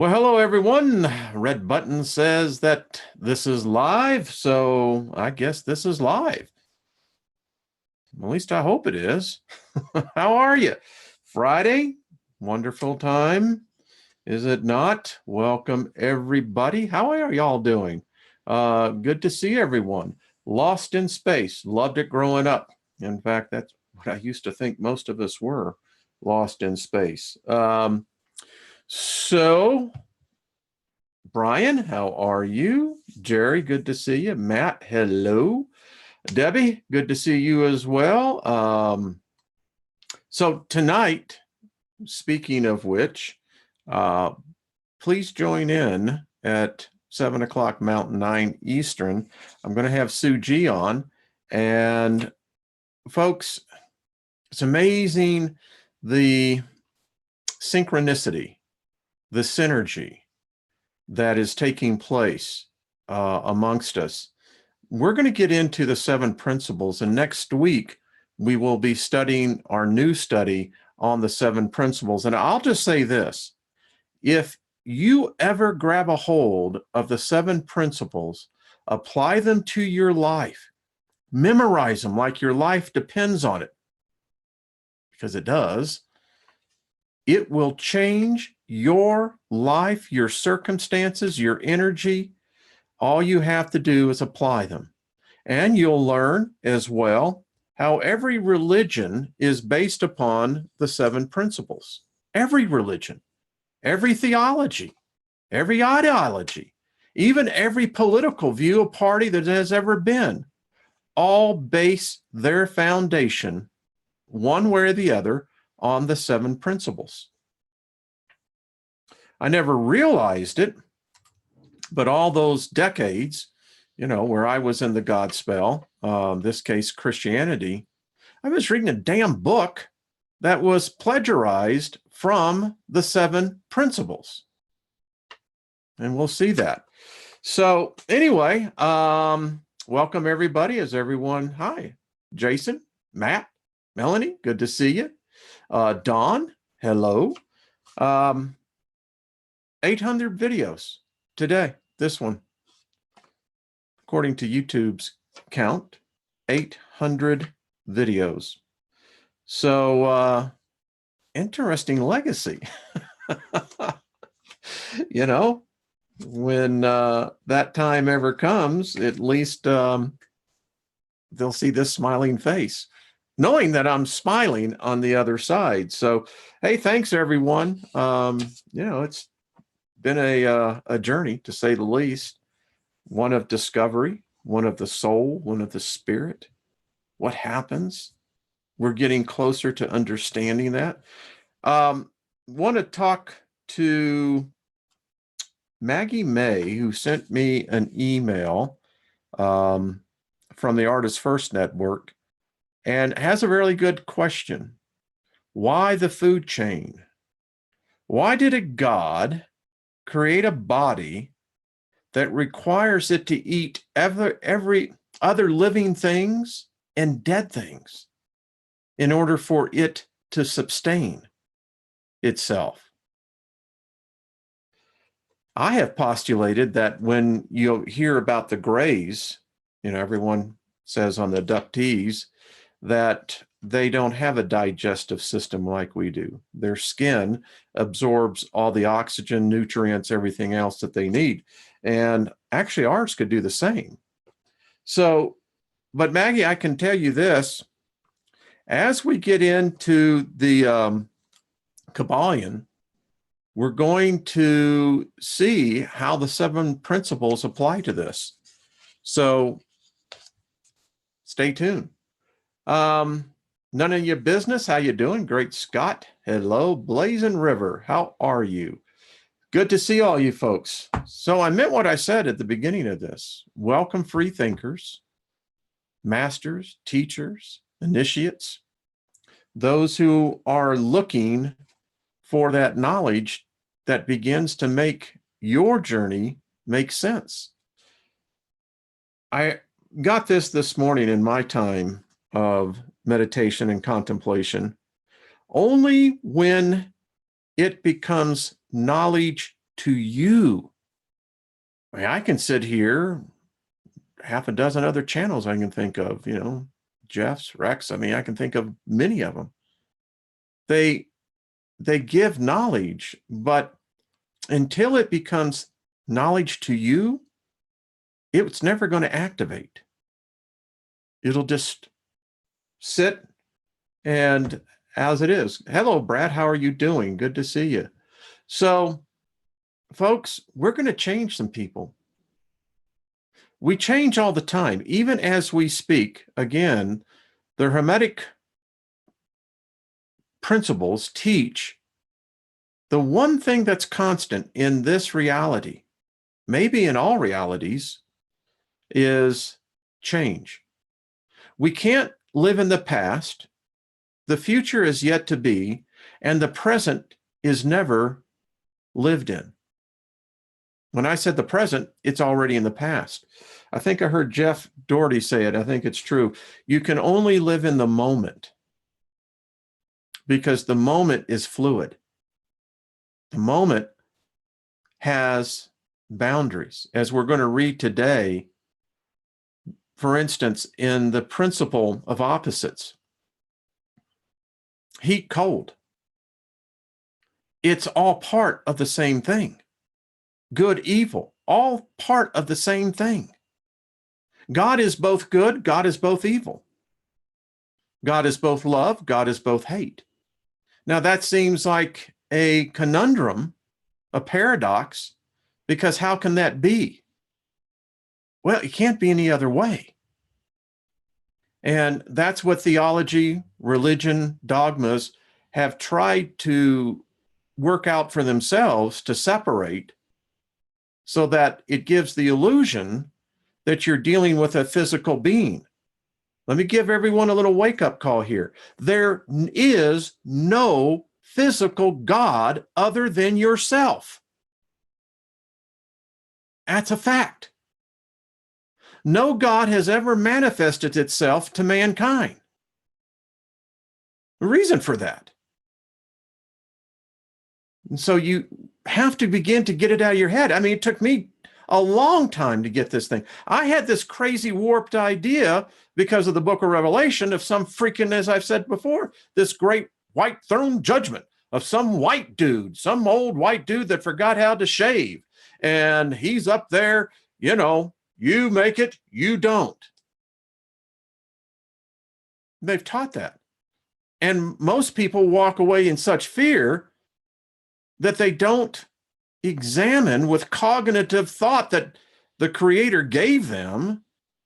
Well, hello everyone. Red button says that this is live, so I guess this is live. At least I hope it is. How are you? Friday, wonderful time, is it not? Welcome everybody. How are y'all doing? Good to see everyone. Lost in space. Loved it growing up. In fact, that's what I used to think most of us were, lost in space. So Brian, how are you? Jerry, good to see you. Matt, hello. Debbie, good to see you as well. So tonight, speaking of which, uh, please join in at 7 o'clock Mountain, 9 Eastern. I'm going to have Sue G on. And folks, it's amazing the synchronicity, the synergy that is taking place amongst us. We're going to get into the 7 principles, and next week we will be studying our new study on the 7 principles. And I'll just say this: if you ever grab a hold of the 7 principles, apply them to your life, memorize them like your life depends on it, because it does, it will change your life, your circumstances, your energy. All you have to do is apply them. And you'll learn as well how every religion is based upon the 7 principles. Every religion, every theology, every ideology, even every political view of party that has ever been, all base their foundation, one way or the other, on the 7 principles. I never realized it, but all those decades, where I was in the God spell, this case Christianity, I was reading a damn book that was plagiarized from the 7 principles. And we'll see that. So anyway, welcome everybody. Hi, Jason, Matt, Melanie, good to see you. Dawn, hello. 800 videos today, this one. According to YouTube's count, 800 videos. So, interesting legacy. When that time ever comes, at least they'll see this smiling face, knowing that I'm smiling on the other side. So, hey, thanks everyone. It's been a journey, to say the least, one of discovery, one of the soul, one of the spirit. What happens? We're getting closer to understanding that. Want to talk to Maggie May, who sent me an email from the Artist First Network, and has a really good question. Why the food chain? Why did a God create a body that requires it to eat every other living things and dead things in order for it to sustain itself? I have postulated that when you hear about the Greys, everyone says on the abductees that they don't have a digestive system like we do. Their skin absorbs all the oxygen, nutrients, everything else that they need. And actually ours could do the same. So, but Maggie, I can tell you this: as we get into the Kabbalion, we're going to see how the 7 principles apply to this. So stay tuned. None of your business. How you doing? Great Scott. Hello. Blazing River. How are you? Good to see all you folks. So I meant what I said at the beginning of this. Welcome, free thinkers, masters, teachers, initiates, those who are looking for that knowledge that begins to make your journey make sense. I got this morning in my time of meditation and contemplation. Only when it becomes knowledge to you. I mean, I can sit here, half a dozen other channels I can think of, Jeff's, Rex. I mean, I can think of many of them. They give knowledge, but until it becomes knowledge to you, it's never going to activate. It'll just sit and as it is. Hello, Brad. How are you doing? Good to see you. So, folks, we're going to change some people. We change all the time, even as we speak. Again, the Hermetic principles teach the one thing that's constant in this reality, maybe in all realities, is change. We can't live in the past. The future is yet to be, and the present is never lived in. When I said the present, it's already in the past. I think I heard Jeff Doherty say it. I think it's true. You can only live in the moment because the moment is fluid. The moment has boundaries. As we're going to read today, for instance, in the principle of opposites, heat, cold, it's all part of the same thing. Good, evil, all part of the same thing. God is both good, God is both evil. God is both love, God is both hate. Now that seems like a conundrum, a paradox, because how can that be? Well, it can't be any other way. And that's what theology, religion, dogmas have tried to work out for themselves to separate so that it gives the illusion that you're dealing with a physical being. Let me give everyone a little wake-up call here. There is no physical God other than yourself. That's a fact. No God has ever manifested itself to mankind. The reason for that. And so you have to begin to get it out of your head. I mean, it took me a long time to get this thing. I had this crazy warped idea because of the book of Revelation of some freaking, as I've said before, this great white throne judgment of some white dude, some old white dude that forgot how to shave. And he's up there, you make it, you don't. They've taught that. And most people walk away in such fear that they don't examine with cognitive thought that the Creator gave them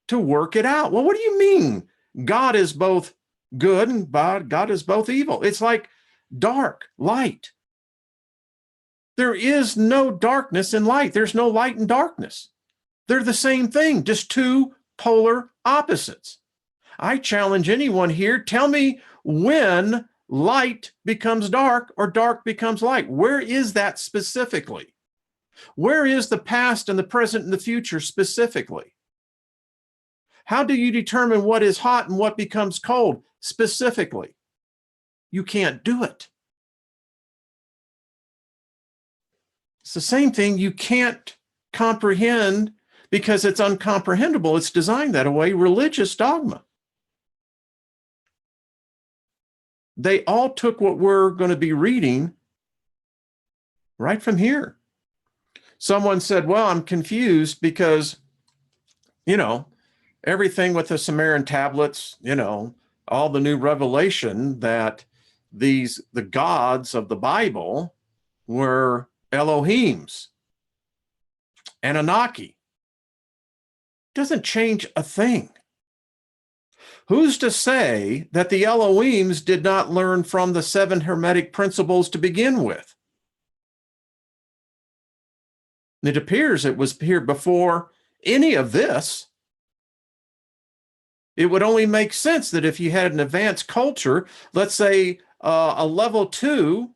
to work it out. Well, what do you mean? God is both good and God is both evil. It's like dark, light. There is no darkness in light. There's no light and darkness. They're the same thing, just two polar opposites. I challenge anyone here, tell me when light becomes dark or dark becomes light. Where is that specifically? Where is the past and the present and the future specifically? How do you determine what is hot and what becomes cold specifically? You can't do it. It's the same thing you can't comprehend because it's uncomprehendable. It's designed that way, religious dogma. They all took what we're going to be reading right from here. Someone said, well, I'm confused because, everything with the Sumerian tablets, all the new revelation that the gods of the Bible were Elohims, Anunnaki. Doesn't change a thing. Who's to say that the Elohims did not learn from the 7 Hermetic principles to begin with? It appears it was here before any of this. It would only make sense that if you had an advanced culture, let's say a level 2,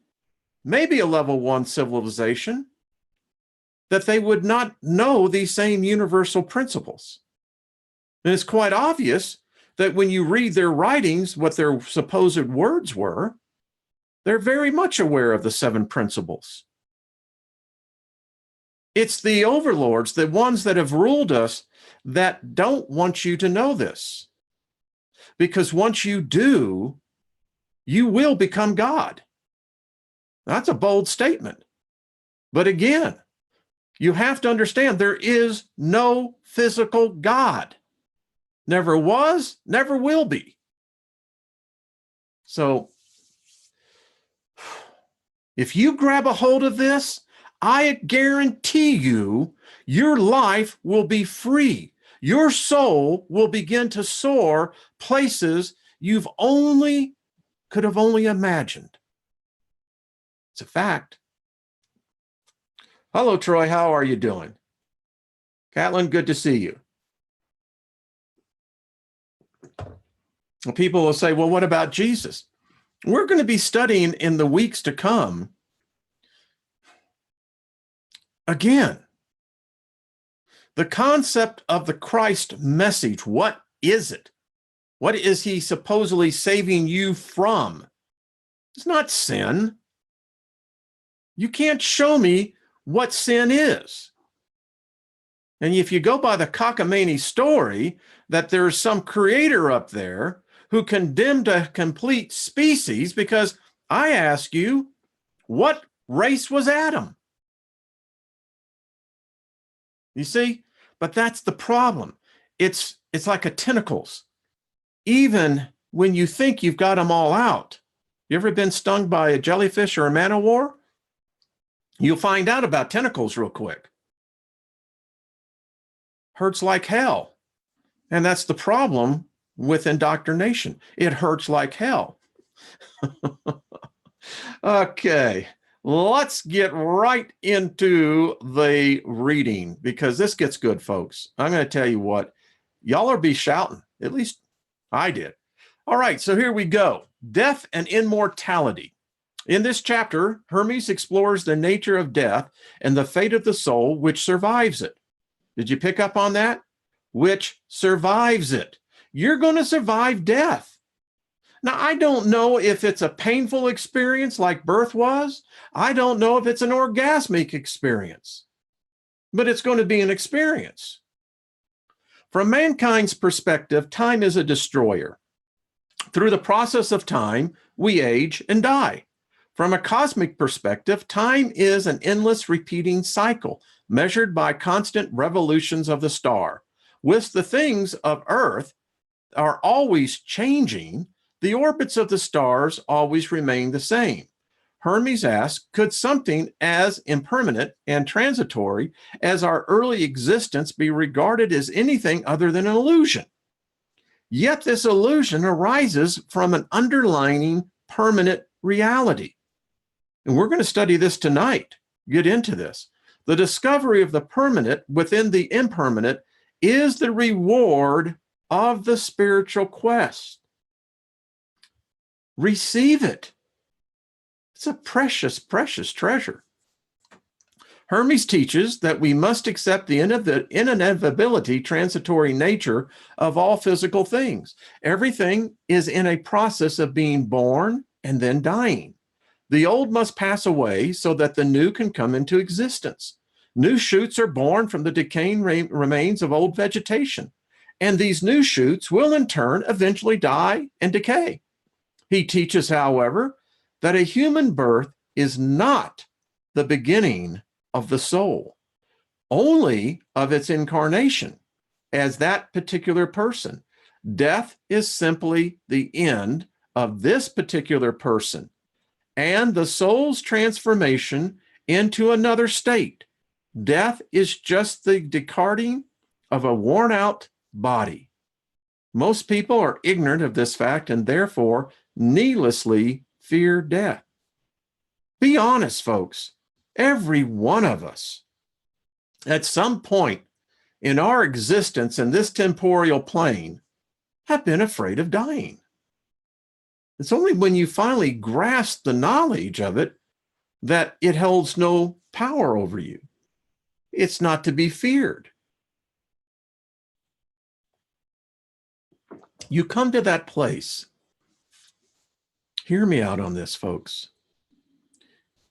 maybe a level 1 civilization, that they would not know these same universal principles. And it's quite obvious that when you read their writings, what their supposed words were, they're very much aware of the 7 principles. It's the overlords, the ones that have ruled us, that don't want you to know this. Because once you do, you will become God. That's a bold statement. But again, you have to understand there is no physical God. Never was, never will be. So if you grab a hold of this, I guarantee you, your life will be free. Your soul will begin to soar places you've could have only imagined. It's a fact. Hello, Troy. How are you doing? Catlin, good to see you. Well, people will say, well, what about Jesus? We're going to be studying in the weeks to come. Again, the concept of the Christ message, what is it? What is he supposedly saving you from? It's not sin. You can't show me what sin is. And if you go by the cockamamie story that there's some creator up there who condemned a complete species, because I ask you, what race was Adam? You see? But that's the problem. It's like a tentacles. Even when you think you've got them all out. You ever been stung by a jellyfish or a man-o-war? You'll find out about tentacles real quick. Hurts like hell. And that's the problem with indoctrination. It hurts like hell. Okay, let's get right into the reading because this gets good, folks. I'm going to tell you what, y'all are be shouting. At least I did. All right, so here we go. Death and immortality. In this chapter, Hermes explores the nature of death and the fate of the soul which survives it. Did you pick up on that? Which survives it. You're going to survive death. Now, I don't know if it's a painful experience like birth was. I don't know if it's an orgasmic experience, but it's going to be an experience. From mankind's perspective, time is a destroyer. Through the process of time, we age and die. From a cosmic perspective, time is an endless repeating cycle measured by constant revolutions of the star. With the things of Earth are always changing, the orbits of the stars always remain the same. Hermes asks, could something as impermanent and transitory as our early existence be regarded as anything other than an illusion? Yet this illusion arises from an underlying permanent reality. And we're going to study this tonight, get into this. The discovery of the permanent within the impermanent is the reward of the spiritual quest. Receive it. It's a precious, precious treasure. Hermes teaches that we must accept the inevitability, transitory nature of all physical things. Everything is in a process of being born and then dying. The old must pass away so that the new can come into existence. New shoots are born from the decaying remains of old vegetation, and these new shoots will in turn eventually die and decay. He teaches, however, that a human birth is not the beginning of the soul, only of its incarnation as that particular person. Death is simply the end of this particular person and the soul's transformation into another state. Death is just the discarding of a worn out body. Most people are ignorant of this fact and therefore needlessly fear death. Be honest, folks. Every one of us, at some point in our existence in this temporal plane, have been afraid of dying. It's only when you finally grasp the knowledge of it that it holds no power over you. It's not to be feared. You come to that place. Hear me out on this, folks.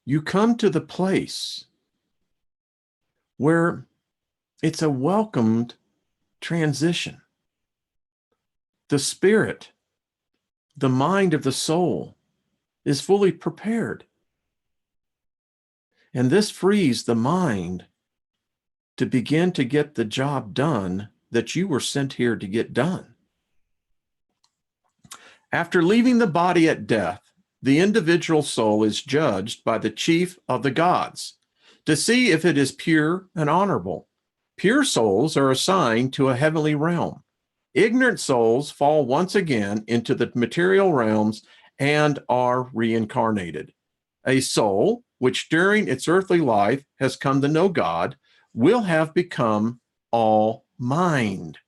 You come to the place where it's a welcomed transition. The spirit, the mind of the soul is fully prepared. And this frees the mind to begin to get the job done that you were sent here to get done. After leaving the body at death, the individual soul is judged by the chief of the gods to see if it is pure and honorable. Pure souls are assigned to a heavenly realm. Ignorant souls fall once again into the material realms and are reincarnated. A soul which during its earthly life has come to know God will have become all mind.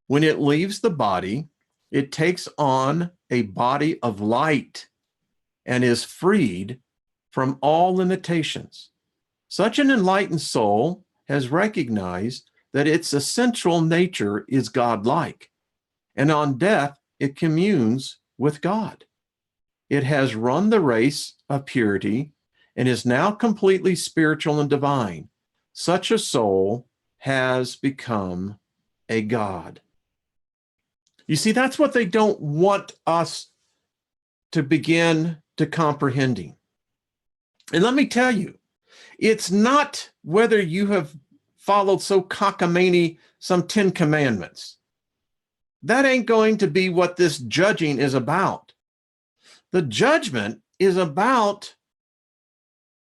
When it leaves the body, it takes on a body of light and is freed from all limitations. Such an enlightened soul has recognized that its essential nature is godlike, and on death, it communes with God. It has run the race of purity and is now completely spiritual and divine. Such a soul has become a God. You see, that's what they don't want us to begin to comprehending. And let me tell you, it's not whether you have followed so cockamamie some 10 commandments. That ain't going to be what this judging is about. The judgment is about,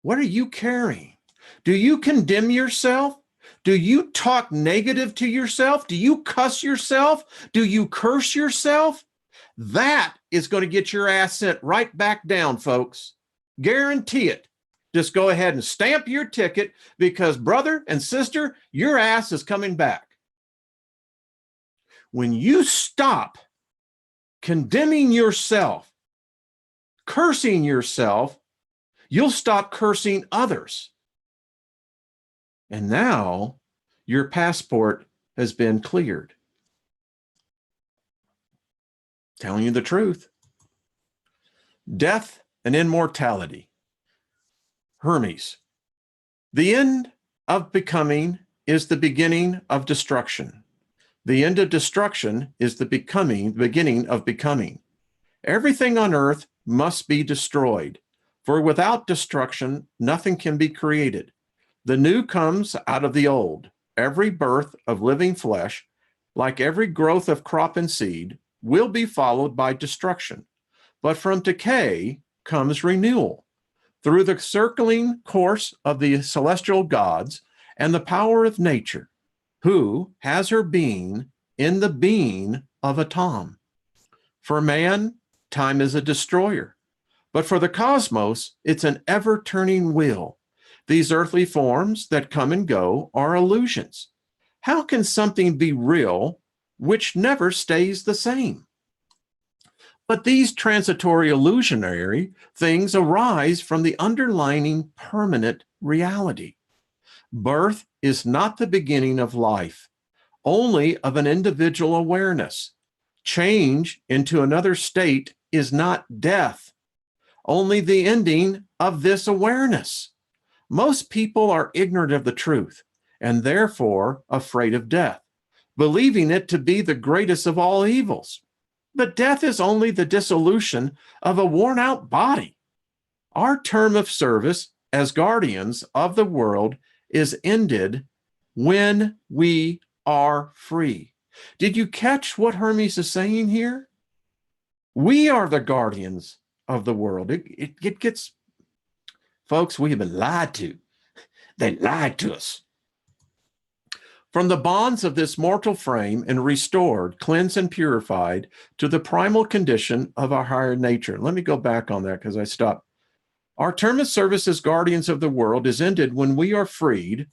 what are you carrying? Do you condemn yourself? Do you talk negative to yourself? Do you cuss yourself? Do you curse yourself? That is going to get your ass sent right back down, folks. Guarantee it. Just go ahead and stamp your ticket because, brother and sister, your ass is coming back. When you stop condemning yourself, cursing yourself, you'll stop cursing others. And now your passport has been cleared. Telling you the truth. Death and immortality. Hermes. The end of becoming is the beginning of destruction. The end of destruction is the beginning of becoming. Everything on earth must be destroyed, for without destruction, nothing can be created. The new comes out of the old. Every birth of living flesh, like every growth of crop and seed, will be followed by destruction. But from decay comes renewal. Through the circling course of the celestial gods and the power of nature, who has her being in the being of a Tom. For man, time is a destroyer, but for the cosmos, it's an ever-turning wheel. These earthly forms that come and go are illusions. How can something be real which never stays the same? But these transitory illusionary things arise from the underlying permanent reality. Birth is not the beginning of life, only of an individual awareness. Change into another state is not death, only the ending of this awareness. Most people are ignorant of the truth and therefore afraid of death, believing it to be the greatest of all evils. But death is only the dissolution of a worn-out body. Our term of service as guardians of the world is ended when we are free. Did you catch what Hermes is saying here? We are the guardians of the world. It gets, folks, we have been lied to. They lied to us. From the bonds of this mortal frame and restored, cleansed, and purified to the primal condition of our higher nature. Let me go back on that because I stopped. Our term of service as guardians of the world is ended when we are freed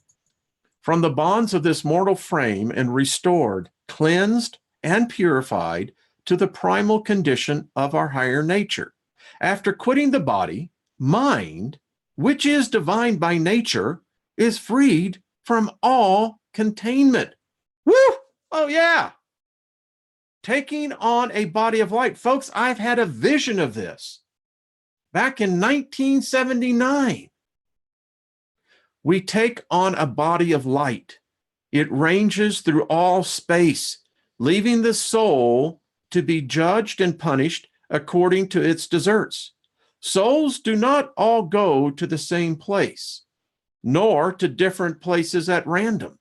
from the bonds of this mortal frame and restored, cleansed, and purified to the primal condition of our higher nature. After quitting the body, mind, which is divine by nature, is freed from all containment. Woo! Oh, yeah. Taking on a body of light. Folks, I've had a vision of this back in 1979. we take on a body of light. It ranges through all space, leaving the soul to be judged and punished according to its deserts. Souls do not all go to the same place, nor to different places at random.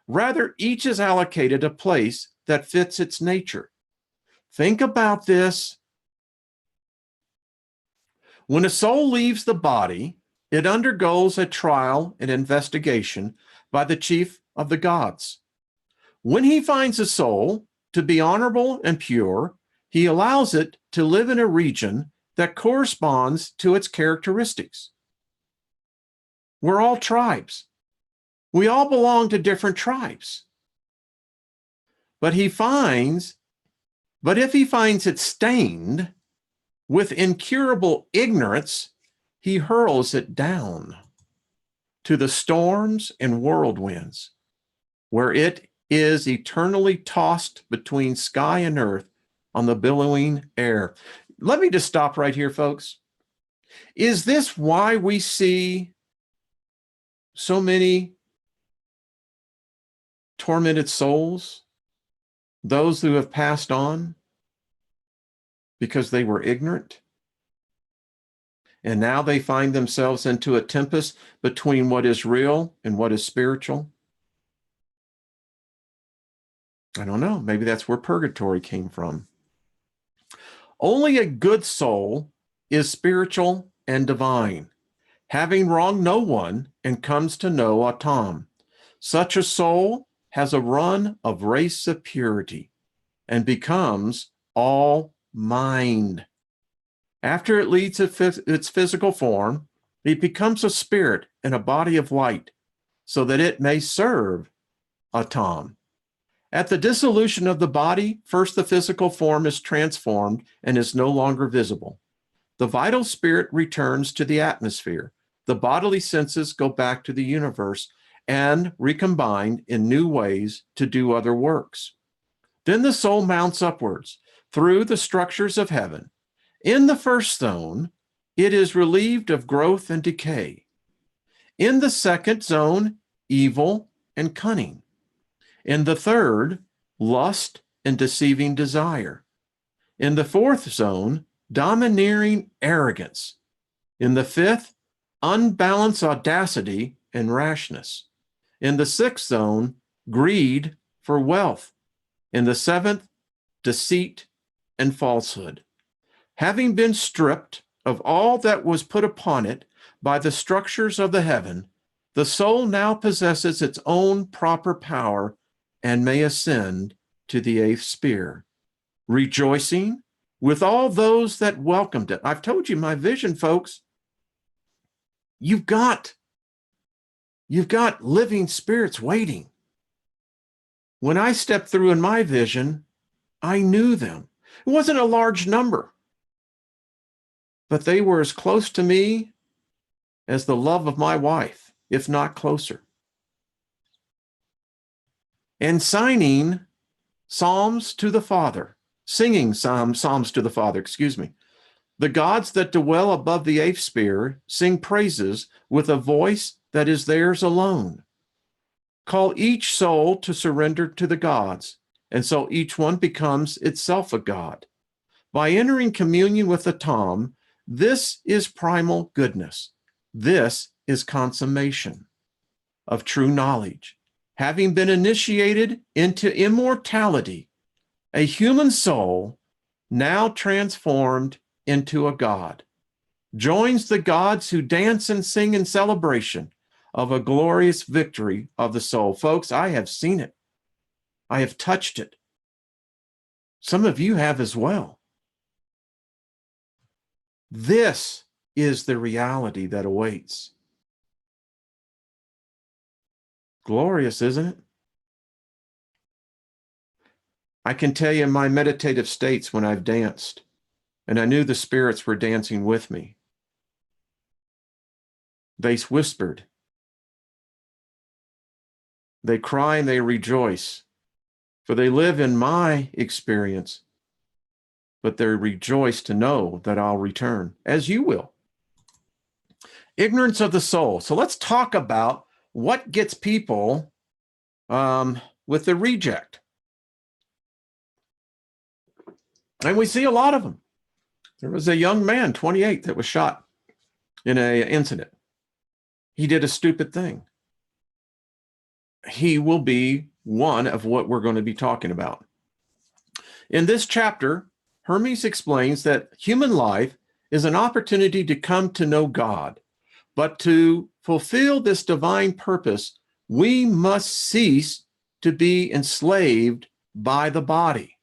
Rather, each is allocated a place that fits its nature. Think about this. When a soul leaves the body, it undergoes a trial and investigation by the chief of the gods. When he finds a soul to be honorable and pure, he allows it to live in a region that corresponds to its characteristics. We're all tribes. We all belong to different tribes. But if he finds it stained with incurable ignorance, he hurls it down to the storms and whirlwinds, where it is eternally tossed between sky and earth on the billowing air. Let me just stop right here, folks. Is this why we see so many tormented souls? Those who have passed on because they were ignorant. And now they find themselves into a tempest between what is real and what is spiritual. I don't know. Maybe that's where purgatory came from. Only a good soul is spiritual and divine, having wronged no one and comes to know Atam. Such a soul has a run of race of purity and becomes all mind. After it leaves its physical form, it becomes a spirit in a body of light so that it may serve Atam. At the dissolution of the body, first the physical form is transformed and is no longer visible. The vital spirit returns to the atmosphere. The bodily senses go back to the universe and recombine in new ways to do other works. Then the soul mounts upwards through the structures of heaven. In the first zone, it is relieved of growth and decay. In the second zone, evil and cunning. In the third, lust and deceiving desire. In the fourth zone, domineering arrogance. In the fifth, unbalanced audacity and rashness. In the sixth zone, greed for wealth. In the seventh, deceit and falsehood. Having been stripped of all that was put upon it by the structures of the heaven, the soul now possesses its own proper power and may ascend to the eighth sphere, rejoicing with all those that welcomed it. I've told you my vision, folks. You've got living spirits waiting. When I stepped through in my vision, I knew them. It wasn't a large number, but they were as close to me as the love of my wife, if not closer. And signing psalms to the Father, singing psalms to the Father, excuse me. The gods that dwell above the eighth sphere sing praises with a voice that is theirs alone. Call each soul to surrender to the gods, and so each one becomes itself a god. By entering communion with the Atam, this is primal goodness. This is consummation of true knowledge. Having been initiated into immortality, a human soul, now transformed into a god, joins the gods who dance and sing in celebration of a glorious victory of the soul. Folks, I have seen it. I have touched it. Some of you have as well. This is the reality that awaits. Glorious, isn't it? I can tell you in my meditative states when I've danced, and I knew the spirits were dancing with me. They whispered. They cry and they rejoice, for they live in my experience, but they rejoice to know that I'll return, as you will. Ignorance of the soul. So let's talk about what gets people with the reject? And we see a lot of them. There was a young man, 28, that was shot in an incident. He did a stupid thing. He will be one of what we're going to be talking about. In this chapter, Hermes explains that human life is an opportunity to come to know God, but to fulfill this divine purpose, we must cease to be enslaved by the body.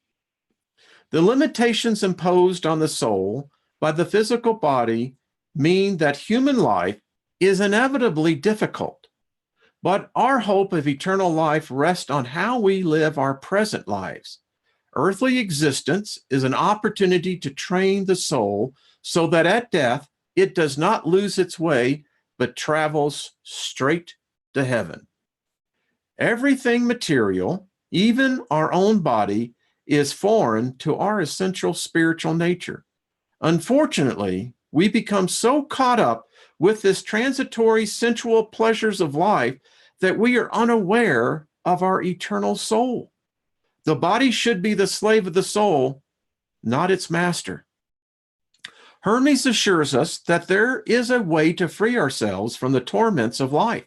The limitations imposed on the soul by the physical body mean that human life is inevitably difficult, but our hope of eternal life rests on how we live our present lives. Earthly existence is an opportunity to train the soul so that at death it does not lose its way, but travels straight to heaven. Everything material, even our own body, is foreign to our essential spiritual nature. Unfortunately, we become so caught up with this transitory sensual pleasures of life that we are unaware of our eternal soul. The body should be the slave of the soul, not its master. Hermes assures us that there is a way to free ourselves from the torments of life.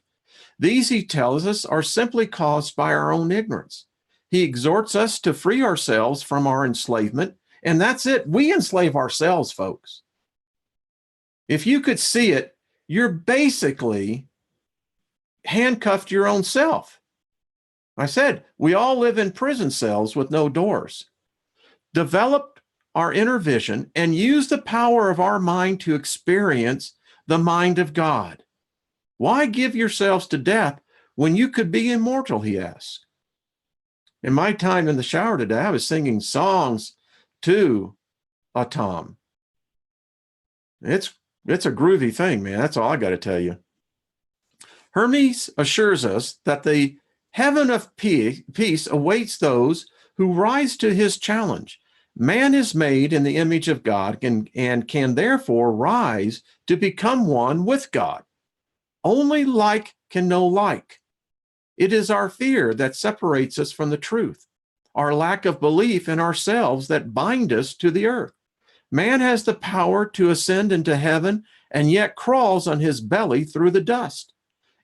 These, he tells us, are simply caused by our own ignorance. He exhorts us to free ourselves from our enslavement, and that's it. We enslave ourselves, folks. If you could see it, you're basically handcuffed your own self. I said, we all live in prison cells with no doors. Develop our inner vision and use the power of our mind to experience the mind of God. Why give yourselves to death when you could be immortal, he asks. In my time in the shower today, I was singing songs to Atom. It's a groovy thing, man. That's all I got to tell you. Hermes assures us that the heaven of peace awaits those who rise to his challenge. Man is made in the image of God and can therefore rise to become one with God. Only like can know like. It is our fear that separates us from the truth, our lack of belief in ourselves that bind us to the earth. Man has the power to ascend into heaven and yet crawls on his belly through the dust.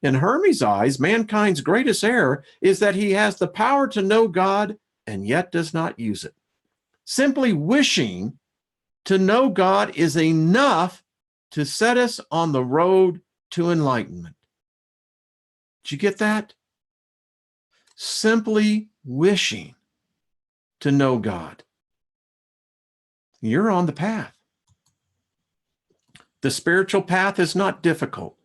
In Hermes' eyes, mankind's greatest error is that he has the power to know God and yet does not use it. Simply wishing to know God is enough to set us on the road to enlightenment. Did you get that? Simply wishing to know God. You're on the path. The spiritual path is not difficult.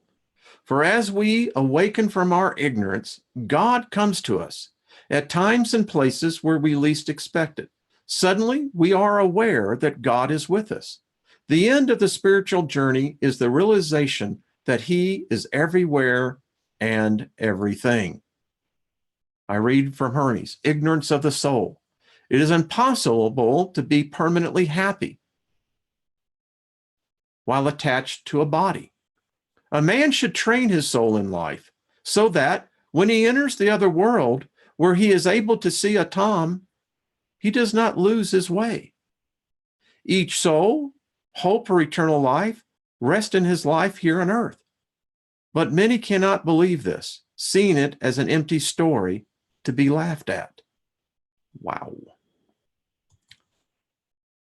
For as we awaken from our ignorance, God comes to us at times and places where we least expect it. Suddenly, we are aware that God is with us. The end of the spiritual journey is the realization that he is everywhere and everything. I read from Hermes, ignorance of the soul. It is impossible to be permanently happy while attached to a body. A man should train his soul in life so that when he enters the other world where he is able to see Atom, he does not lose his way. Each soul, hope for eternal life, rest in his life here on earth. But many cannot believe this, seeing it as an empty story to be laughed at. Wow.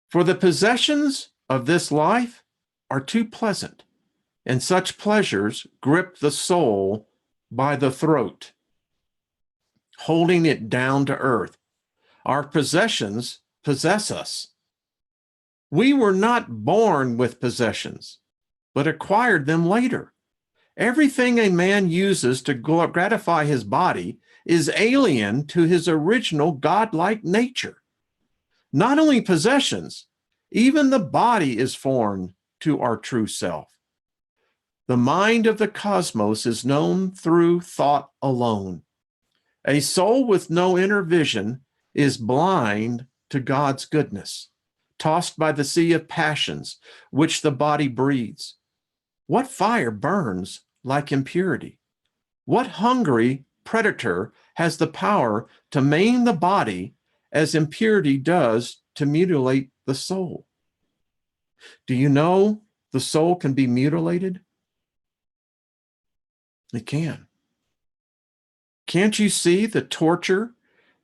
For the possessions of this life are too pleasant, and such pleasures grip the soul by the throat, holding it down to earth. Our possessions possess us. We were not born with possessions, but acquired them later. Everything a man uses to gratify his body is alien to his original godlike nature. Not only possessions, even the body is foreign to our true self. The mind of the cosmos is known through thought alone. A soul with no inner vision is blind to God's goodness, tossed by the sea of passions which the body breathes. What fire burns like impurity? What hungry predator has the power to maim the body as impurity does to mutilate the soul? Do you know the soul can be mutilated? It can. Can't you see the torture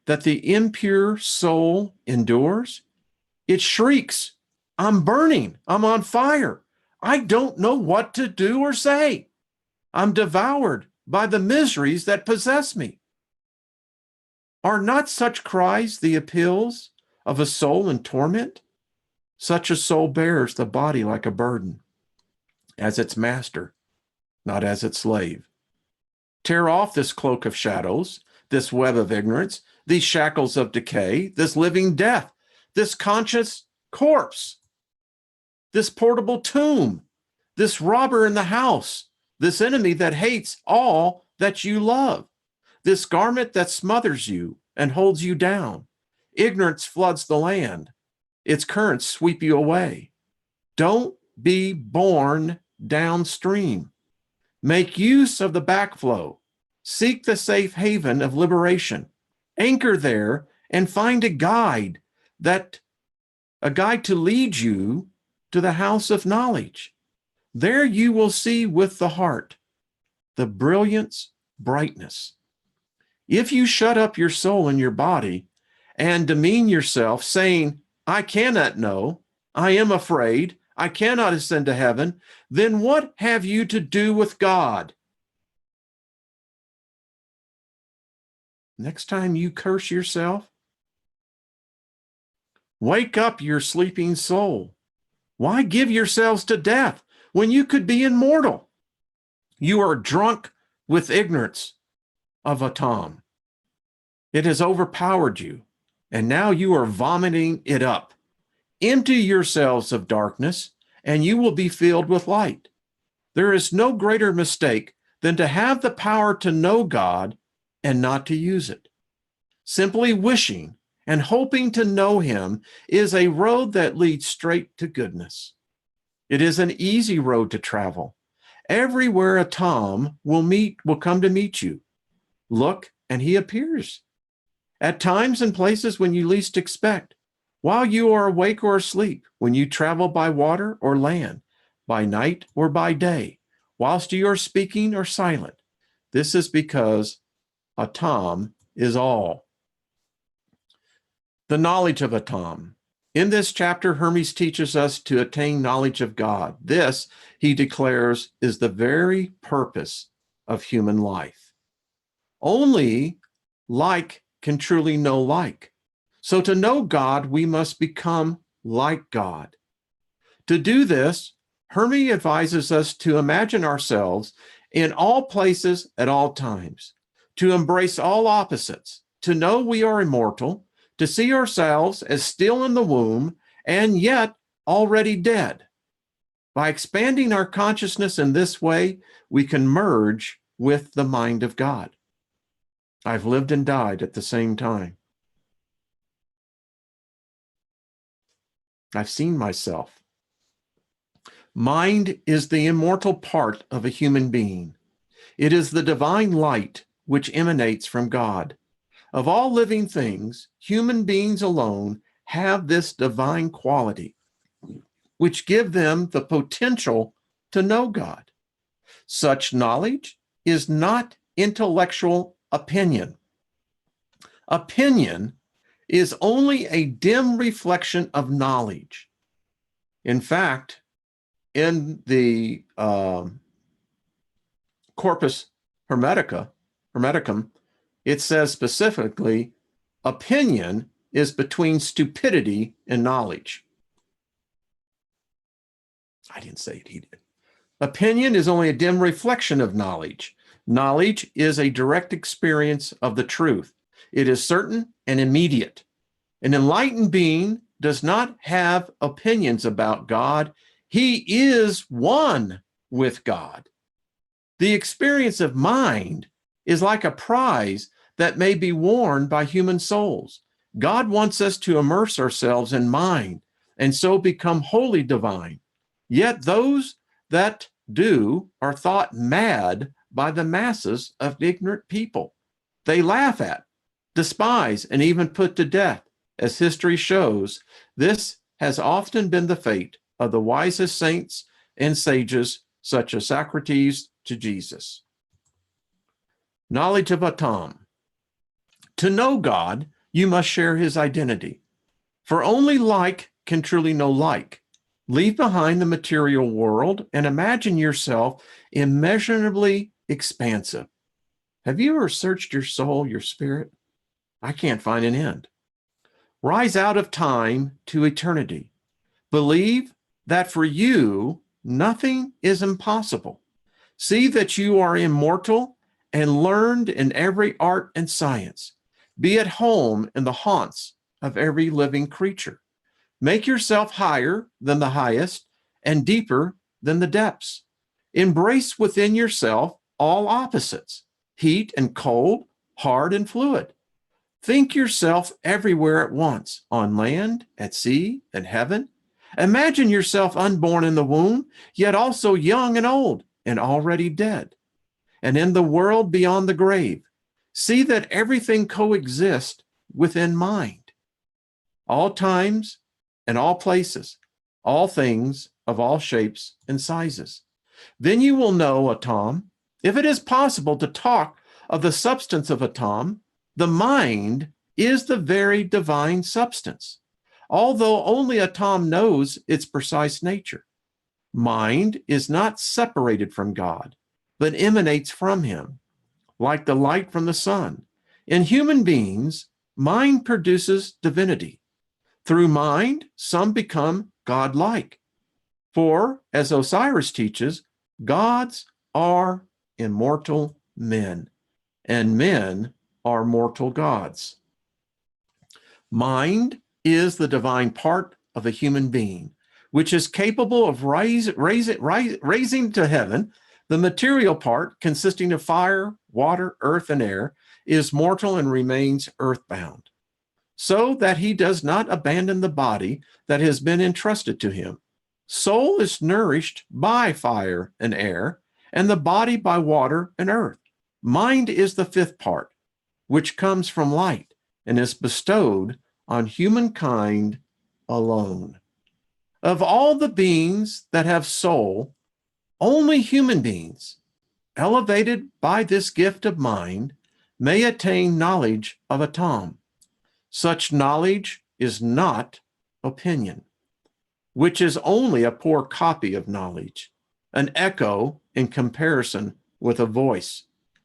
that the impure soul endures? It shrieks, I'm burning, I'm on fire. I don't know what to do or say. I'm devoured by the miseries that possess me. Are not such cries the appeals of a soul in torment? Such a soul bears the body like a burden, as its master, not as its slave. Tear off this cloak of shadows, this web of ignorance, these shackles of decay, this living death, this conscious corpse, this portable tomb, this robber in the house, this enemy that hates all that you love, this garment that smothers you and holds you down. Ignorance floods the land. Its currents sweep you away. Don't be borne downstream. Make use of the backflow. Seek the safe haven of liberation. Anchor there and find a guide to lead you to the house of knowledge. There you will see with the heart the brilliance, brightness. If you shut up your soul in your body and demean yourself, saying, I cannot know, I am afraid, I cannot ascend to heaven, then what have you to do with God? Next time you curse yourself, wake up your sleeping soul. Why give yourselves to death when you could be immortal? You are drunk with ignorance of Atom. It has overpowered you, and now you are vomiting it up. Empty yourselves of darkness, and you will be filled with light. There is no greater mistake than to have the power to know God and not to use it. Simply wishing and hoping to know him is a road that leads straight to goodness. It is an easy road to travel. Everywhere a Tom will come to meet you. Look, and he appears. At times and places when you least expect, while you are awake or asleep, when you travel by water or land, by night or by day, whilst you are speaking or silent. This is because Atom is all. The knowledge of Atom. In this chapter, Hermes teaches us to attain knowledge of God. This, he declares, is the very purpose of human life. Only like can truly know like. So to know God, we must become like God. To do this, Hermes advises us to imagine ourselves in all places at all times, to embrace all opposites, to know we are immortal, to see ourselves as still in the womb and yet already dead. By expanding our consciousness in this way, we can merge with the mind of God. I've lived and died at the same time. I've seen myself. Mind is the immortal part of a human being. It is the divine light which emanates from God. Of all living things, human beings alone have this divine quality, which give them the potential to know God. Such knowledge is not intellectual opinion. Opinion is only a dim reflection of knowledge. In fact, in the Corpus Hermeticum, it says specifically, opinion is between stupidity and knowledge. I didn't say it, he did. Opinion is only a dim reflection of knowledge. Knowledge is a direct experience of the truth. It is certain and immediate. An enlightened being does not have opinions about God. He is one with God. The experience of mind is like a prize that may be worn by human souls. God wants us to immerse ourselves in mind and so become wholly divine. Yet those that do are thought mad by the masses of ignorant people. They laugh at, despise, and even put to death. As history shows, this has often been the fate of the wisest saints and sages, such as Socrates to Jesus. Knowledge of Atom. To know God, you must share his identity. For only like can truly know like. Leave behind the material world and imagine yourself immeasurably expansive. Have you ever searched your soul, your spirit? I can't find an end. Rise out of time to eternity. Believe that for you, nothing is impossible. See that you are immortal and learned in every art and science. Be at home in the haunts of every living creature. Make yourself higher than the highest and deeper than the depths. Embrace within yourself all opposites, heat and cold, hard and fluid. Think yourself everywhere at once, on land, at sea, and heaven. Imagine yourself unborn in the womb, yet also young and old and already dead. And in the world beyond the grave, see that everything coexists within mind. All times and all places, all things of all shapes and sizes. Then you will know, Atom, if it is possible to talk of the substance of Atom, the mind is the very divine substance, although only Atom knows its precise nature. Mind is not separated from God, but emanates from him, like the light from the sun. In human beings, mind produces divinity. Through mind, some become godlike. For, as Osiris teaches, gods are immortal men, and men are mortal gods. Mind is the divine part of a human being, which is capable of raising to heaven. The material part, consisting of fire, water, earth, and air, is mortal and remains earthbound, so that he does not abandon the body that has been entrusted to him. Soul is nourished by fire and air, and the body by water and earth. Mind is the fifth part, which comes from light and is bestowed on humankind alone. Of all the beings that have soul, only human beings, elevated by this gift of mind, may attain knowledge of Atom. Such knowledge is not opinion, which is only a poor copy of knowledge, an echo in comparison with a voice,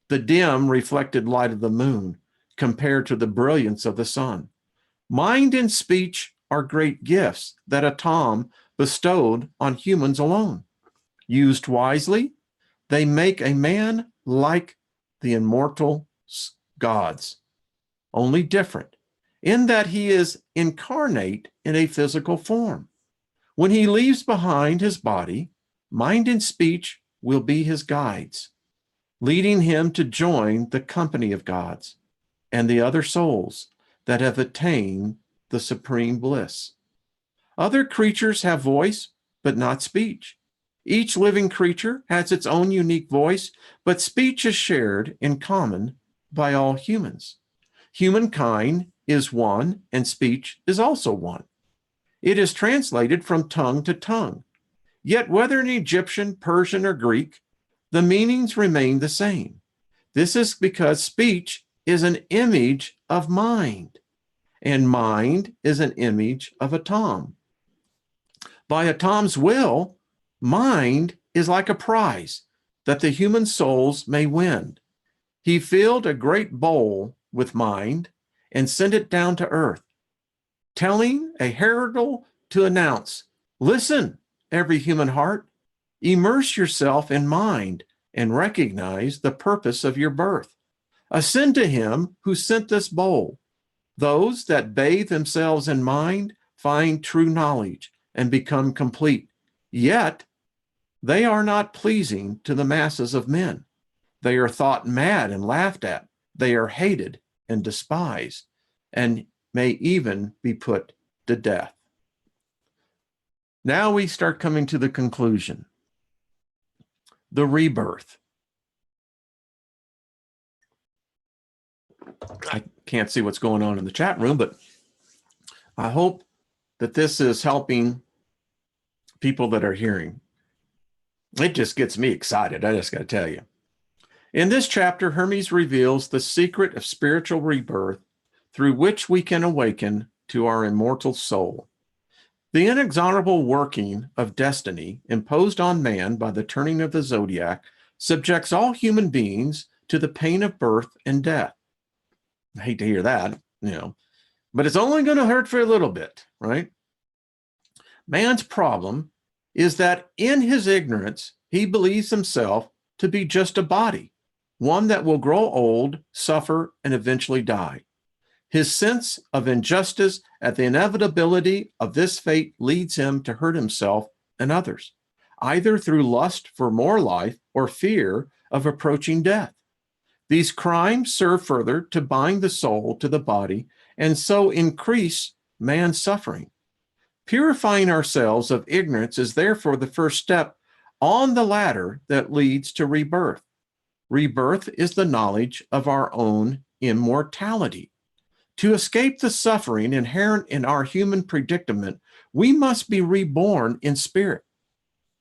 the dim reflected light of the moon compared to the brilliance of the sun. Mind and speech are great gifts that Atom bestowed on humans alone. Used wisely, they make a man like the immortal gods, only different in that he is incarnate in a physical form. When he leaves behind his body, mind and speech will be his guides, leading him to join the company of gods and the other souls that have attained the supreme bliss. Other creatures have voice, but not speech. Each living creature has its own unique voice, but speech is shared in common by all humans. Humankind is one, and speech is also one. It is translated from tongue to tongue. Yet whether in Egyptian, Persian, or Greek, the meanings remain the same. This is because speech is an image of mind, and mind is an image of Atom. By Atom's will, mind is like a prize that the human souls may win. He filled a great bowl with mind and sent it down to earth, telling a herald to announce, "Listen, every human heart, immerse yourself in mind and recognize the purpose of your birth. Ascend to him who sent this bowl. Those that bathe themselves in mind find true knowledge and become complete. Yet they are not pleasing to the masses of men. They are thought mad and laughed at. They are hated and despised, and may even be put to death." Now we start coming to the conclusion. The rebirth. I can't see what's going on in the chat room, but I hope that this is helping people that are hearing. It just gets me excited. I just got to tell you. In this chapter, Hermes reveals the secret of spiritual rebirth through which we can awaken to our immortal soul. The inexorable working of destiny imposed on man by the turning of the zodiac subjects all human beings to the pain of birth and death. I hate to hear that, but it's only going to hurt for a little bit, right? Man's problem is that in his ignorance, he believes himself to be just a body, one that will grow old, suffer, and eventually die. His sense of injustice at the inevitability of this fate leads him to hurt himself and others, either through lust for more life or fear of approaching death. These crimes serve further to bind the soul to the body and so increase man's suffering. Purifying ourselves of ignorance is therefore the first step on the ladder that leads to rebirth. Rebirth is the knowledge of our own immortality. To escape the suffering inherent in our human predicament, we must be reborn in spirit.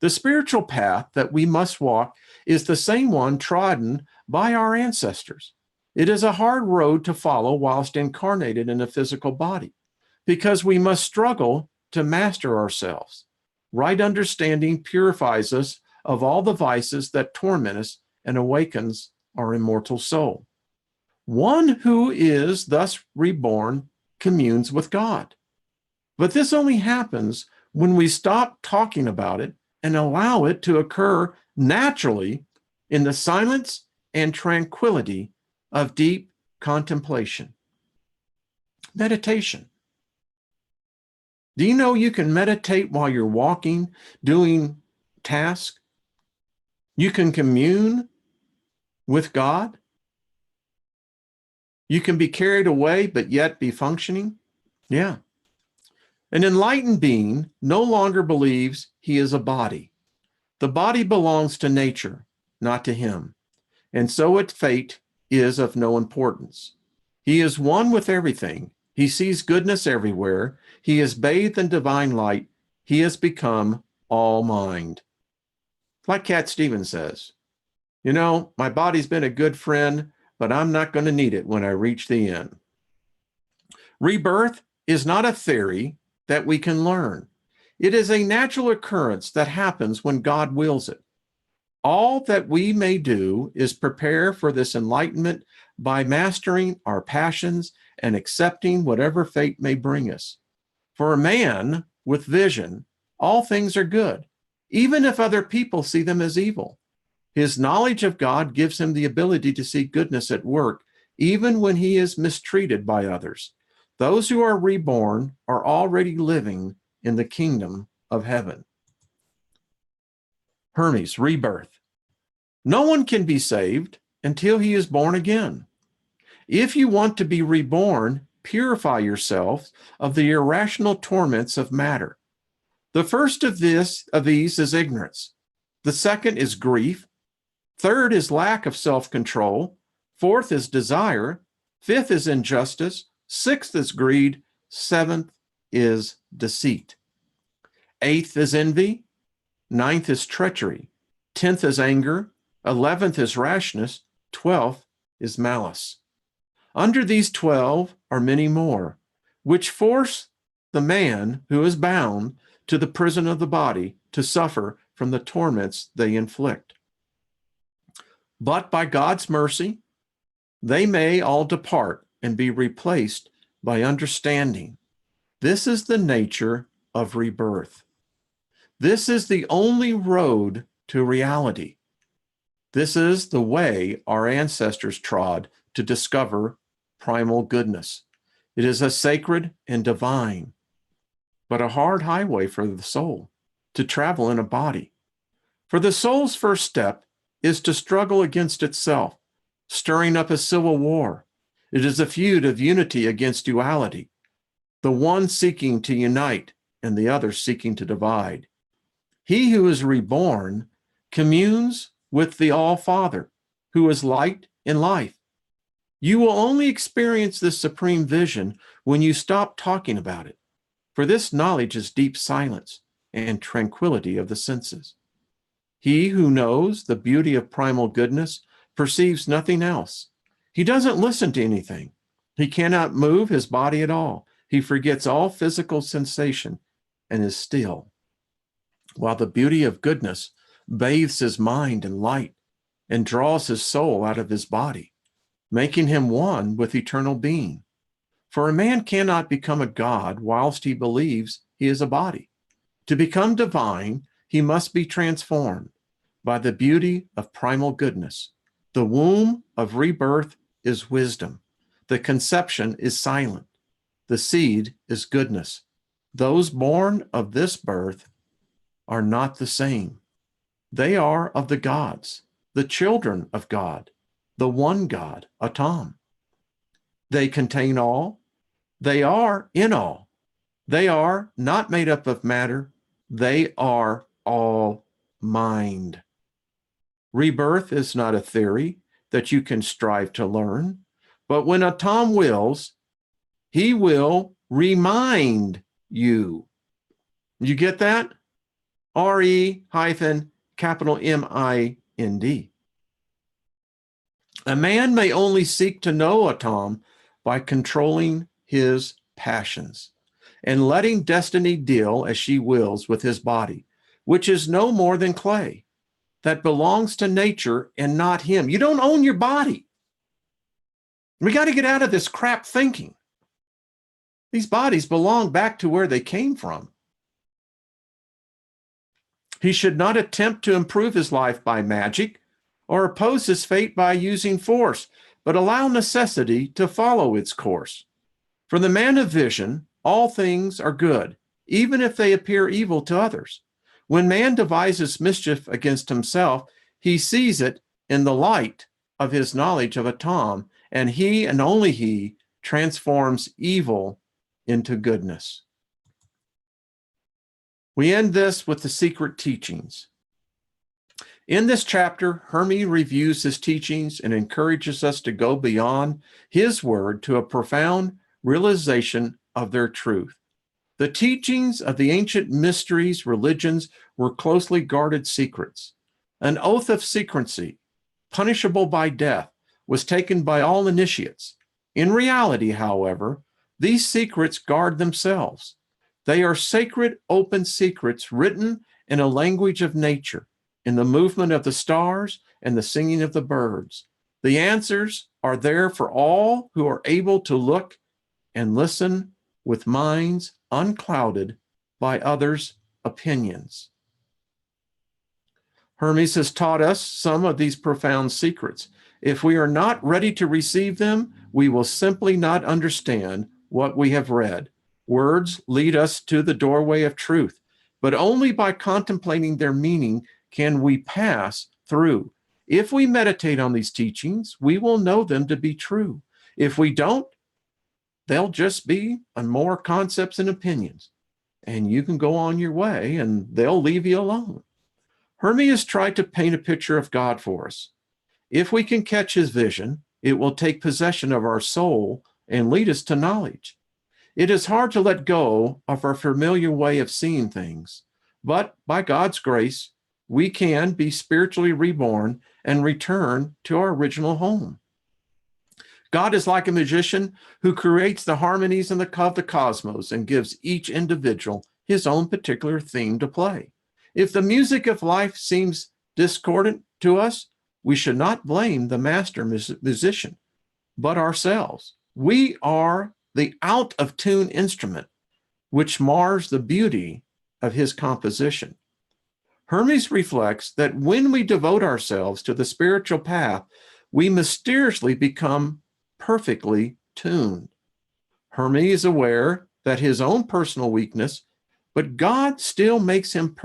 The spiritual path that we must walk is the same one trodden by our ancestors. It is a hard road to follow whilst incarnated in a physical body, because we must struggle to master ourselves. Right understanding purifies us of all the vices that torment us and awakens our immortal soul. One who is thus reborn communes with God. But this only happens when we stop talking about it and allow it to occur naturally in the silence and tranquility of deep contemplation. Meditation. Do you know you can meditate while you're walking, doing tasks? You can commune with God. You can be carried away, but yet be functioning. Yeah. An enlightened being no longer believes he is a body. The body belongs to nature, not to him. And so its fate is of no importance. He is one with everything. He sees goodness everywhere. He is bathed in divine light. He has become all mind. Like Cat Stevens says, my body's been a good friend, but I'm not going to need it when I reach the end. Rebirth is not a theory that we can learn. It is a natural occurrence that happens when God wills it. All that we may do is prepare for this enlightenment by mastering our passions and accepting whatever fate may bring us. For a man with vision, all things are good, even if other people see them as evil. His knowledge of God gives him the ability to see goodness at work, even when he is mistreated by others. Those who are reborn are already living in the kingdom of heaven. Hermes, rebirth. No one can be saved until he is born again. If you want to be reborn, purify yourself of the irrational torments of matter. The first of these is ignorance. The second is grief. Third is lack of self-control. Fourth is desire. Fifth is injustice. Sixth is greed. Seventh is deceit. Eighth is envy. Ninth is treachery. 10th is anger. 11th is rashness. 12th is malice. Under these 12 are many more, which force the man who is bound to the prison of the body to suffer from the torments they inflict. But by God's mercy, they may all depart and be replaced by understanding. This is the nature of rebirth. This is the only road to reality. This is the way our ancestors trod to discover primal goodness. It is a sacred and divine, but a hard highway for the soul to travel in a body. For the soul's first step is to struggle against itself, stirring up a civil war. It is a feud of unity against duality, the one seeking to unite and the other seeking to divide. He who is reborn communes with the All-Father, who is light and life. You will only experience this supreme vision when you stop talking about it, for this knowledge is deep silence and tranquility of the senses. He who knows the beauty of primal goodness perceives nothing else. He doesn't listen to anything. He cannot move his body at all. He forgets all physical sensation and is still, while the beauty of goodness bathes his mind in light and draws his soul out of his body, making him one with eternal being. For a man cannot become a god whilst he believes he is a body. To become divine, he must be transformed by the beauty of primal goodness. The womb of rebirth is wisdom. The conception is silent. The seed is goodness. Those born of this birth are not the same. They are of the gods, the children of God, the one God, Atom. They contain all. They are in all. They are not made up of matter. They are all mind. Rebirth is not a theory that you can strive to learn, but when Atom wills, he will remind you. You get that? R-E-MIND. A man may only seek to know Atom by controlling his passions and letting destiny deal as she wills with his body, which is no more than clay that belongs to nature and not him. You don't own your body. We got to get out of this crap thinking. These bodies belong back to where they came from. He should not attempt to improve his life by magic or oppose his fate by using force, but allow necessity to follow its course. For the man of vision, all things are good, even if they appear evil to others. When man devises mischief against himself, he sees it in the light of his knowledge of Atom, and he and only he transforms evil into goodness. We end this with the secret teachings. In this chapter, Hermes reviews his teachings and encourages us to go beyond his word to a profound realization of their truth. The teachings of the ancient mysteries, religions, were closely guarded secrets. An oath of secrecy, punishable by death, was taken by all initiates. In reality, however, these secrets guard themselves. They are sacred, open secrets written in a language of nature, in the movement of the stars and the singing of the birds. The answers are there for all who are able to look and listen with minds unclouded by others' opinions. Hermes has taught us some of these profound secrets. If we are not ready to receive them, we will simply not understand what we have read. Words lead us to the doorway of truth, but only by contemplating their meaning can we pass through. If we meditate on these teachings, we will know them to be true. If we don't, they'll just be more concepts and opinions, and you can go on your way and they'll leave you alone. Hermes tried to paint a picture of God for us. If we can catch his vision, it will take possession of our soul and lead us to knowledge. It is hard to let go of our familiar way of seeing things, but by God's grace, we can be spiritually reborn and return to our original home. God is like a magician who creates the harmonies of the cosmos and gives each individual his own particular theme to play. If the music of life seems discordant to us, we should not blame the master musician, but ourselves. We are the out-of-tune instrument, which mars the beauty of his composition. Hermes reflects that when we devote ourselves to the spiritual path, we mysteriously become perfectly tuned. Hermes is aware that his own personal weakness, but God still makes him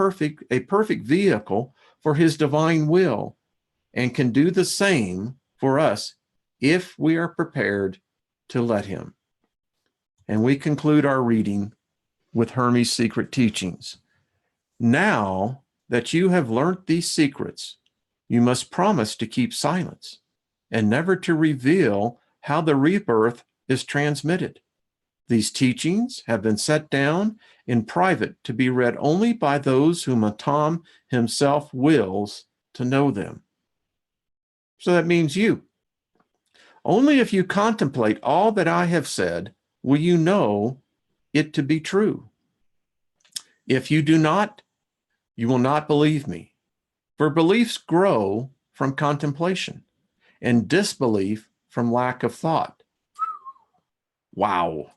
a perfect vehicle for his divine will, and can do the same for us if we are prepared to let him. And we conclude our reading with Hermes' secret teachings. Now that you have learnt these secrets, you must promise to keep silence and never to reveal how the rebirth is transmitted. These teachings have been set down in private to be read only by those whom Atam himself wills to know them. So that means you. Only if you contemplate all that I have said will you know it to be true. If you do not, you will not believe me. For beliefs grow from contemplation, and disbelief from lack of thought. Wow.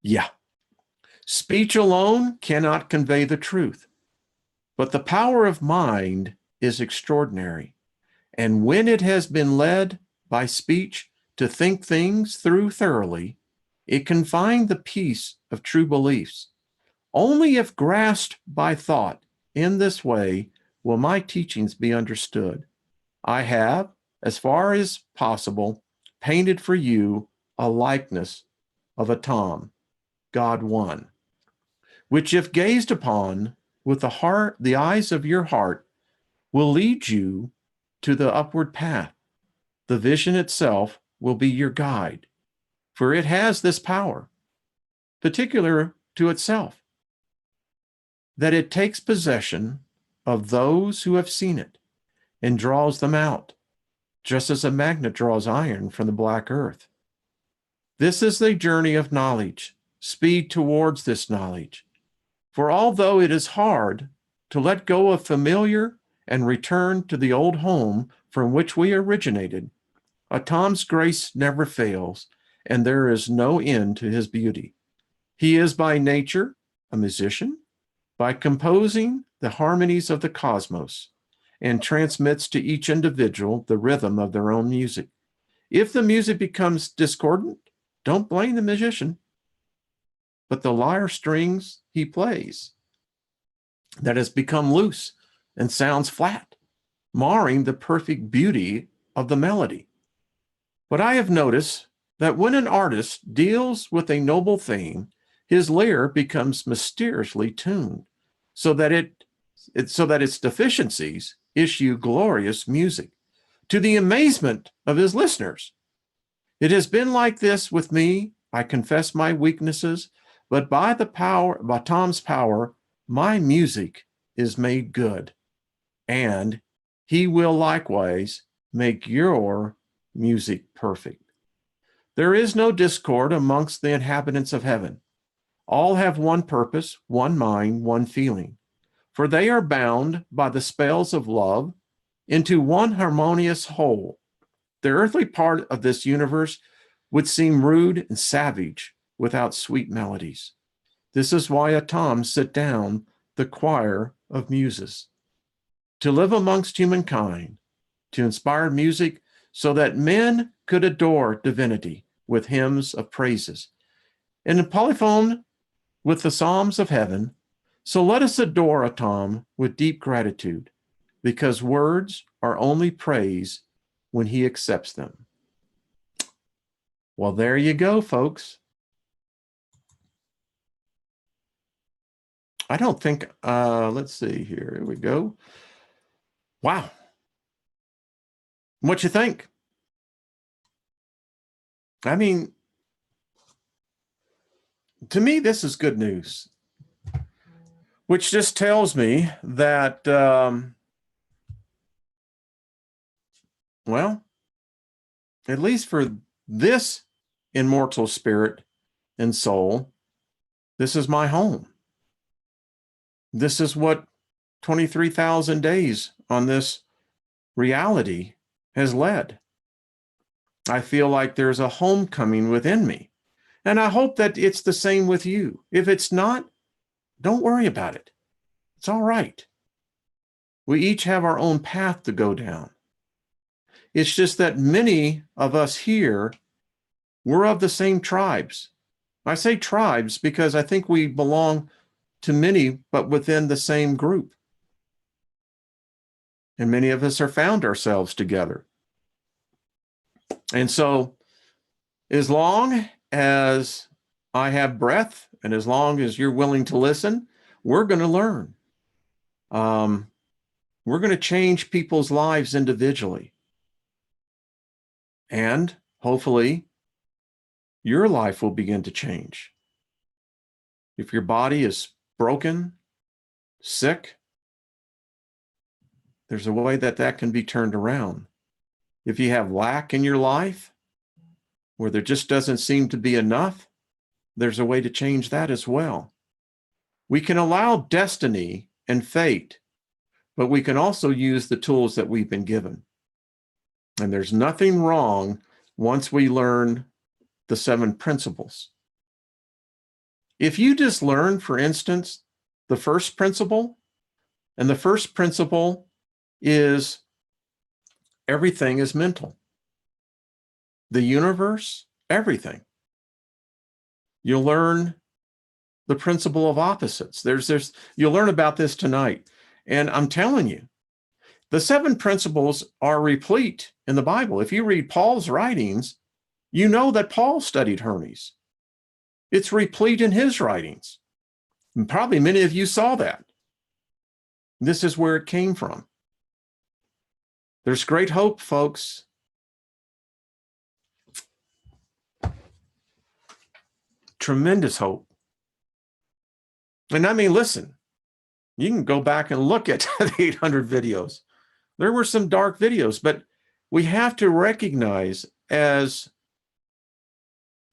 Yeah. Speech alone cannot convey the truth, but the power of mind is extraordinary. And when it has been led by speech to think things through thoroughly, it can find the peace of true beliefs. Only if grasped by thought in this way will my teachings be understood. I have, as far as possible, painted for you a likeness of Atam, God One, which if gazed upon with the eyes of your heart, will lead you to the upward path. The vision itself will be your guide, for it has this power, particular to itself, that it takes possession of those who have seen it and draws them out, just as a magnet draws iron from the black earth. This is the journey of knowledge. Speed towards this knowledge. For although it is hard to let go of familiar and return to the old home from which we originated, Atam's grace never fails, and there is no end to his beauty. He is by nature a musician, by composing the harmonies of the cosmos, and transmits to each individual the rhythm of their own music. If the music becomes discordant, don't blame the musician, but the lyre strings he plays that has become loose and sounds flat, marring the perfect beauty of the melody. But I have noticed that when an artist deals with a noble theme, his lyre becomes mysteriously tuned so that its deficiencies issue glorious music to the amazement of his listeners. It has been like this with me. I confess my weaknesses, but by Tom's power, my music is made good, and he will likewise make your music perfect. There is no discord amongst the inhabitants of heaven. All have one purpose, one mind, one feeling, for they are bound by the spells of love into one harmonious whole. The earthly part of this universe would seem rude and savage without sweet melodies. This is why Atam set down the choir of muses, to live amongst humankind, to inspire music so that men could adore divinity with hymns of praises, and in polyphone with the psalms of heaven. So let us adore Atam with deep gratitude, because words are only praise when he accepts them. Well, there you go, folks. I don't think, let's see here. Here we go. Wow. What you think? I mean, to me, this is good news, which just tells me that, well, at least for this immortal spirit and soul, this is my home. This is what 23,000 days on this reality has led. I feel like there's a homecoming within me. And I hope that it's the same with you. If it's not, don't worry about it. It's all right. We each have our own path to go down. It's just that many of us here, we're of the same tribes. I say tribes because I think we belong to many, but within the same group. And many of us have found ourselves together. And so, as long as I have breath and as long as you're willing to listen, we're going to learn. We're going to change people's lives individually. And hopefully your life will begin to change. If your body is broken, sick, there's a way that that can be turned around. If you have lack in your life, where there just doesn't seem to be enough, there's a way to change that as well. We can allow destiny and fate, but we can also use the tools that we've been given. And there's nothing wrong once we learn the 7 principles. If you just learn, for instance, the first principle, and the first principle is everything is mental. The universe, everything. You'll learn the principle of opposites. You'll learn about this tonight. And I'm telling you, the 7 principles are replete in the Bible. If you read Paul's writings, you know that Paul studied Hermes. It's replete in his writings. And probably many of you saw that. This is where it came from. There's great hope, folks. Tremendous hope. And I mean, listen, you can go back and look at the 800 videos. There were some dark videos, but we have to recognize, as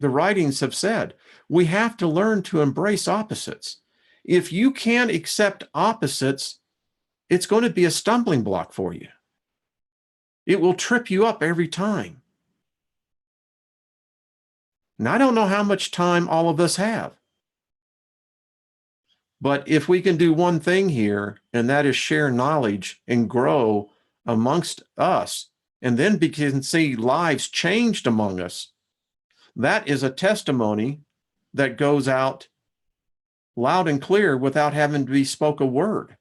the writings have said, we have to learn to embrace opposites. If you can't accept opposites, it's going to be a stumbling block for you. It will trip you up every time. And I don't know how much time all of us have. But if we can do one thing here, and that is share knowledge and grow amongst us, and then begin to see lives changed among us, that is a testimony that goes out loud and clear without having to be spoke a word.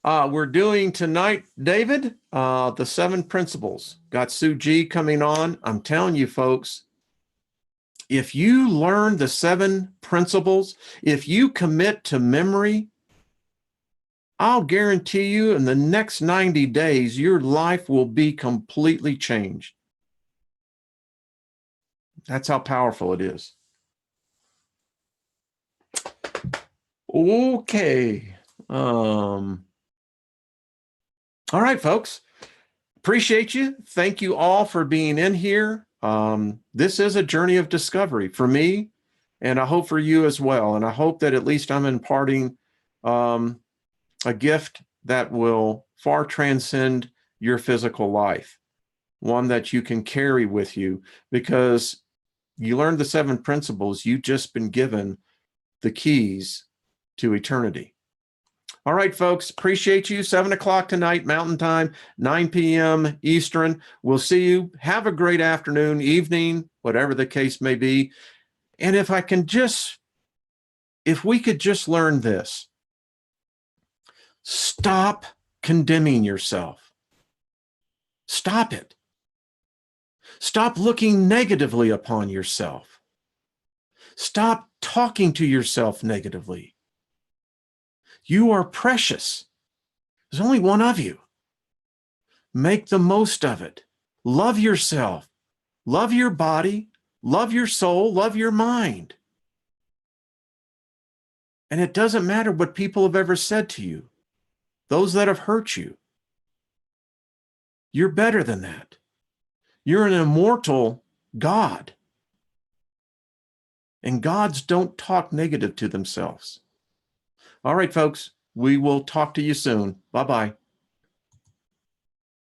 We're doing tonight, David, the 7 principles. Got Sue G coming on. I'm telling you, folks, if you learn the 7 principles, if you commit to memory, I'll guarantee you in the next 90 days, your life will be completely changed. That's how powerful it is. Okay. All right, folks. Appreciate you. Thank you all for being in here. This is a journey of discovery for me, and I hope for you as well. And I hope that at least I'm imparting a gift that will far transcend your physical life, one that you can carry with you, because you learned the 7 principles. You've just been given the keys to eternity. All right, folks, appreciate you. 7 o'clock tonight, Mountain Time, 9 p.m. Eastern. We'll see you. Have a great afternoon, evening, whatever the case may be. And if we could just learn this, stop condemning yourself. Stop it. Stop looking negatively upon yourself. Stop talking to yourself negatively. You are precious. There's only one of you. Make the most of it. Love yourself. Love your body. Love your soul. Love your mind. And it doesn't matter what people have ever said to you. Those that have hurt you. You're better than that. You're an immortal God. And gods don't talk negative to themselves. All right, folks, we will talk to you soon. Bye-bye.